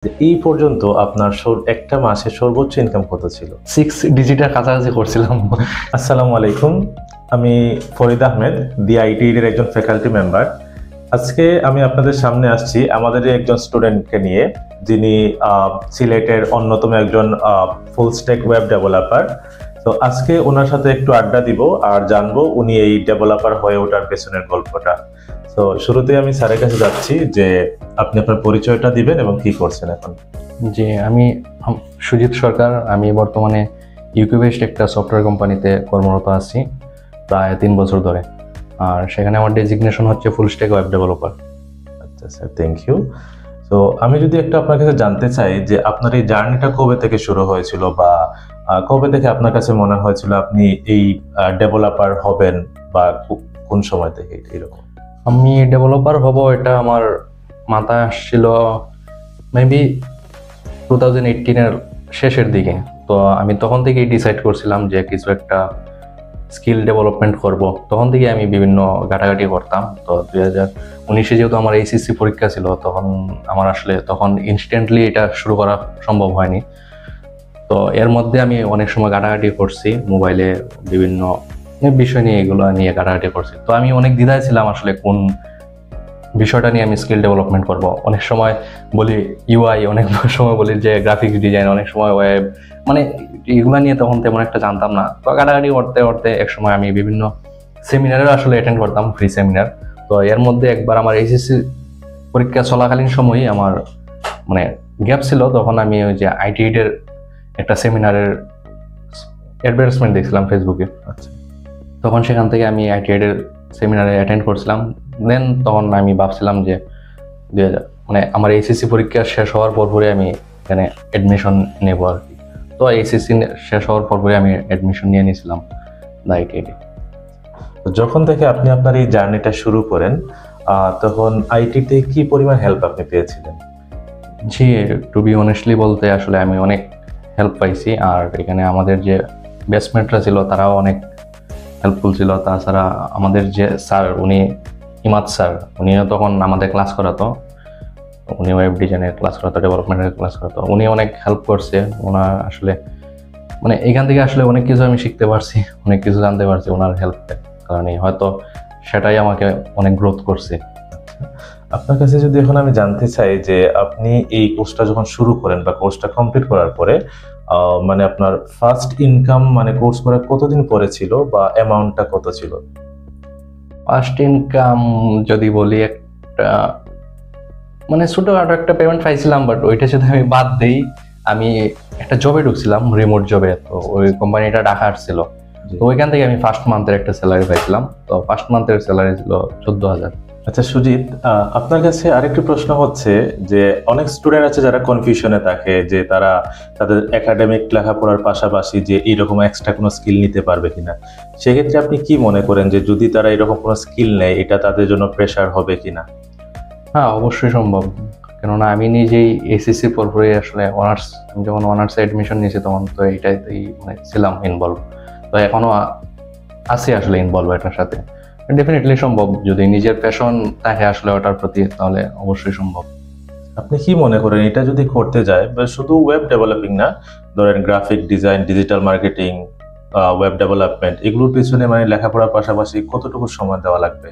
এই পর্যন্ত আপনার একটা মাসে সর্বোচ্চ ইনকাম কত ছিল? 6 ডিজিটের কাছাকাছি করছিলাম। আসসালামু আলাইকুম, আমি ফরিদ আহমেদ, DIT এর একজন ফ্যাকাল্টি মেম্বার। আজকে আমি আপনাদের সামনে আসছি আমাদের একজন স্টুডেন্টকে নিয়ে, যিনি সিলেটের অন্যতম একজন ফুল স্ট্যাক ওয়েব ডেভেলপার। তো আজকে ওনার সাথে একটু আড্ডা দিব আর জানবো উনি এই ডেভেলপার হয়ে ওঠার পেছনের গল্পটা। তো শুরুতেই আমি স্যারের কাছে যাচ্ছি যে আপনি আপনার পরিচয়টা দিবেন এবং কি করছেন এখন। যে আমি সুজিত সরকার, আমি বর্তমানে ইউকে বেসড একটা সফটওয়্যার কোম্পানিতে কর্মরত আছি প্রায় 3 বছর ধরে। আর সেখানে আমার ডেজিগনেশন হচ্ছে ফুল স্ট্যাক ওয়েব ডেভেলপার। আচ্ছা স্যার, থ্যাংক ইউ। তো আমি যদি একটু আপনার কাছে জানতে চাই যে আপনার এই জার্নিটা কবে থেকে শুরু হয়েছিল, বা কবে থেকে আপনার কাছে মনে হয়েছিল আপনি এই ডেভেলপার হবেন, বা কোন সময় থেকে এরকম? আমি ডেভেলপার হব এটা আমার মাথায় আসছিল মেবি 2018-এর শেষের দিকে। তো আমি তখন থেকেই ডিসাইড করছিলাম যে কিছু একটা স্কিল ডেভেলপমেন্ট করব। তখন থেকে আমি বিভিন্ন ঘাটাঘাটি করতাম। তো 2019-এ যেহেতু আমার এইচএসসি পরীক্ষা ছিল, তখন আমার আসলে তখন ইনস্ট্যান্টলি এটা শুরু করা সম্ভব হয়নি। তো এর মধ্যে আমি অনেক সময় ঘাটাঘাটি করছি মোবাইলে, বিভিন্ন বিষয় নিয়ে এগুলো নিয়ে ঘাটাঘাটি করছি। তো আমি অনেক দ্বিধায় ছিলাম আসলে কোন বিষয়টা নিয়ে আমি স্কিল ডেভেলপমেন্ট করব। অনেক সময় বলি ইউআই, অনেক সময় বলি যে গ্রাফিক্স ডিজাইন, অনেক সময় ওয়েব, মানে এগুলো নিয়ে তখন তেমন একটা জানতাম না। তো ঘাটাঘাটি করতে করতে এক সময় আমি বিভিন্ন সেমিনারের আসলে অ্যাটেন্ড করতাম, ফ্রি সেমিনার। তো এর মধ্যে একবার আমার এইচএসসি পরীক্ষা চলাকালীন সময়ই আমার মানে গ্যাপ ছিল, তখন আমি ওই যে আইটিআইডের একটা সেমিনারের অ্যাডভার্টাইজমেন্ট দেখছিলাম ফেসবুকে। আচ্ছা, তখন সেখান থেকে আমি আইটিআইডের সেমিনারে অ্যাটেন্ড করছিলাম। দেন তখন আমি ভাবছিলাম যে মানে আমার এইচএসসি পরীক্ষা শেষ হওয়ার পরপরই আমি এখানে অ্যাডমিশন নেব আর কি। তো এইচএসসি শেষ হওয়ার পরপরই আমি অ্যাডমিশন নিয়ে নিয়েছিলাম আইটিআইডে। যখন থেকে আপনি আপনার এই জার্নিটা শুরু করেন, তখন আইটিতে কি পরিমাণ হেল্প আপনি পেয়েছিলেন? জি, টু বি অনেস্টলি বলতে আসলে আমি অনেক হেল্প পাইছি। আর এখানে আমাদের যে ব্যাচমেটরা ছিল তারাও অনেক হেল্পফুল ছিল। তাছাড়া আমাদের যে স্যার, উনি ইমাদ স্যার, উনিও তখন আমাদের ক্লাস করাতো। উনি ওয়েব ডিজাইনের ক্লাস করাতো, ডেভেলপমেন্টের ক্লাস করাতো। উনি অনেক হেল্প করছে। ওনার আসলে মানে এখান থেকে আসলে অনেক কিছু আমি শিখতে পারছি, অনেক কিছু জানতে পারছি ওনার হেল্পের কারণে। হয়তো সেটাই আমাকে অনেক গ্রোথ করছে। আপনার কাছে যদি এখন আমি জানতে চাই যে আপনি এই কোর্সটা যখন শুরু করেন বা কোর্সটা কমপ্লিট করার পরে মানে আপনার ফার্স্ট ইনকাম মানে কোর্স করার কতদিন পরে ছিল, বা অ্যামাউন্টটা কত ছিল? ফার্স্ট ইনকাম যদি বলি, একটা মানে ছোটখাটো একটা পেমেন্ট পাইছিলাম, বাট ওইটা যদি আমি বাদ দিই, আমি একটা জবে ঢুকছিলাম, রিমোট জবে। তো ওই কোম্পানিটা ঢাকা আসছিল। তো ওইখান থেকে আমি ফার্স্ট মান্থের একটা স্যালারি পাইছিলাম। তো ফার্স্ট মান্থের স্যালারি ছিল 14,000। আচ্ছা সুজিত, আপনার কাছে আরেকটি প্রশ্ন হচ্ছে যে অনেক স্টুডেন্ট আছে যারা কনফিউশনে থাকে যে তারা তাদের একাডেমিক লেখাপড়ার পাশাপাশি যে এইরকম এক্সট্রা কোনো স্কিল নিতে পারবে কিনা। সেক্ষেত্রে আপনি কি মনে করেন যে যদি তারা এরকম কোনো স্কিল নেয়, এটা তাদের জন্য প্রেশার হবে কিনা? হ্যাঁ, অবশ্যই সম্ভব। কেননা আমি নিজেই এসএসসি পরপরই আসলে অনার্স, আমি যখন অনার্সে অ্যাডমিশন নিয়েছি তখন তো এইটাতেই মানে ছিলাম ইনভলভ। তো এখনো আছি আসলে ইনভলভ এটার সাথে। ডেফিনেটলি সম্ভব, যদি নিজের প্যাশন থাকে আসলে ওটার প্রতি, তাহলে অবশ্যই সম্ভব। আপনি কি মনে করেন এটা যদি করতে যায়, বা শুধু ওয়েব ডেভেলপিং না, ধরেন graphic design, digital marketing, web development, এগুলোর পিছনে মানে লেখাপড়ার পাশাপাশি কতটুকু সময় দেওয়া লাগবে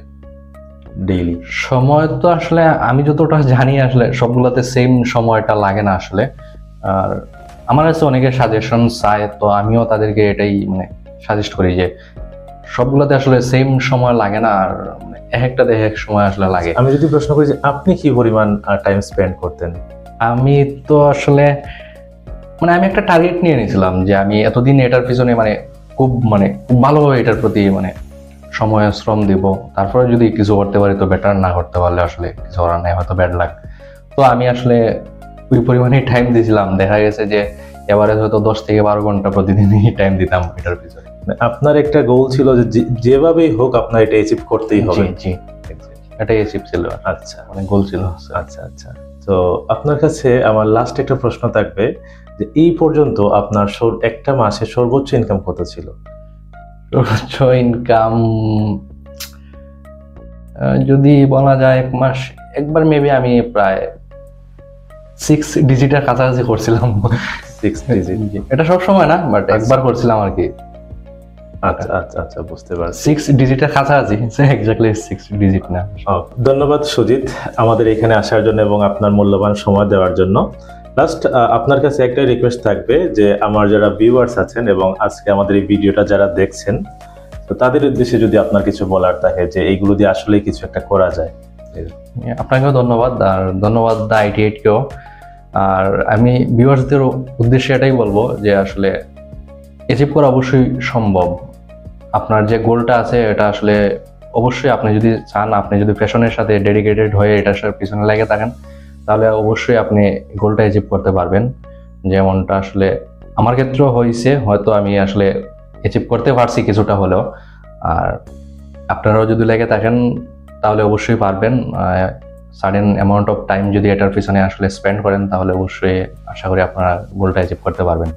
ডেইলি? সময় তো আসলে আমি যতটা জানি আসলে সবগুলোতে সেম সময়টা লাগে না আসলে। আর আমার কাছে অনেকে সাজেশন চায়, তো আমিও তাদেরকে এটাই মানে সাজেস্ট করি যে সবগুলোতে আসলে সেম সময় লাগে না, আর এক একটাতে এক সময় আসলে লাগে। আমি যদি প্রশ্ন করি যে আপনি কি পরিমাণ টাইম স্পেন্ড করতেন? আমি তো আসলে মানে আমি একটা টার্গেট নিয়ে নিয়েছিলাম যে আমি এতদিন এটার পিছনে খুব ভালোভাবে এটার প্রতি সময় শ্রম দিব। তারপরে যদি কিছু করতে পারি তো বেটার, না করতে পারলে আসলে কিছু করার নাই, হয়তো ব্যাড লাগ। তো আমি আসলে ওই পরিমাণে টাইম দিয়েছিলাম। দেখা গেছে যে এবারে হয়তো 10 থেকে 12 ঘন্টা প্রতিদিনই টাইম দিতাম এটার পিছনে। আপনার একটা গোল ছিল যে যেভাবেই হোক আপনার এটা অ্যাচিভ করতেই হবে। জি, এটাই অ্যাচিভ ছিল। আচ্ছা, অনেক গোল ছিল। আচ্ছা আচ্ছা। তো আপনার কাছে আমার লাস্ট একটা প্রশ্ন থাকবে যে এই পর্যন্ত আপনার একটা মাসে সর্বোচ্চ ইনকাম কত ছিল? সর্বোচ্চ ইনকাম যদি বলা যায়, এক মাস একবার মেবি আমি প্রায় 6 ডিজিটের কাছাকাছি করছিলাম। 6 ডিজিট। এটা সব সময় না, বাট একবার করছিলাম আর কি। আচ্ছা আচ্ছা আচ্ছা, বুঝতে পারছি। 6 ডিজিটের কাছাকাছি, এক্স্যাক্টলি 6 ডিজিট না। ধন্যবাদ সুজিত আমাদের এখানে আসার জন্য এবং আপনার মূল্যবান সময় দেওয়ার জন্য। লাস্ট আপনার কাছে একটাই রিকোয়েস্ট থাকবে যে আমার যারা ভিউয়ার্স আছেন এবং আজকে আমাদের এই ভিডিওটা যারা দেখছেন, তো তাদের উদ্দেশ্যে যদি আপনার কিছু বলার থাকে যে এইগুলো দিয়ে আসলে কিছু একটা করা যায়। আপনাকেও ধন্যবাদ, আর ধন্যবাদ IT8কেও। আর আমি ভিউয়ার্সদের উদ্দেশ্যে এটাই বলবো যে আসলে অ্যাচিভ করা অবশ্যই সম্ভব। আপনার যে গোলটা আছে এটা আসলে অবশ্যই আপনি যদি চান, আপনি যদি প্যাশনের সাথে ডেডিকেটেড হয়ে এটার সাথে পিছনে লেগে থাকেন, তাহলে অবশ্যই আপনি গোলটা অ্যাচিভ করতে পারবেন। যেমনটা আসলে আমার ক্ষেত্রেও হয়েছে, হয়তো আমি আসলে অ্যাচিভ করতে পারছি কিছুটা হলেও। আর আপনারাও যদি লেগে থাকেন তাহলে অবশ্যই পারবেন। সার্টেন অ্যামাউন্ট অফ টাইম যদি এটার পিছনে আসলে স্পেন্ড করেন, তাহলে অবশ্যই আশা করি আপনারা গোলটা অ্যাচিভ করতে পারবেন।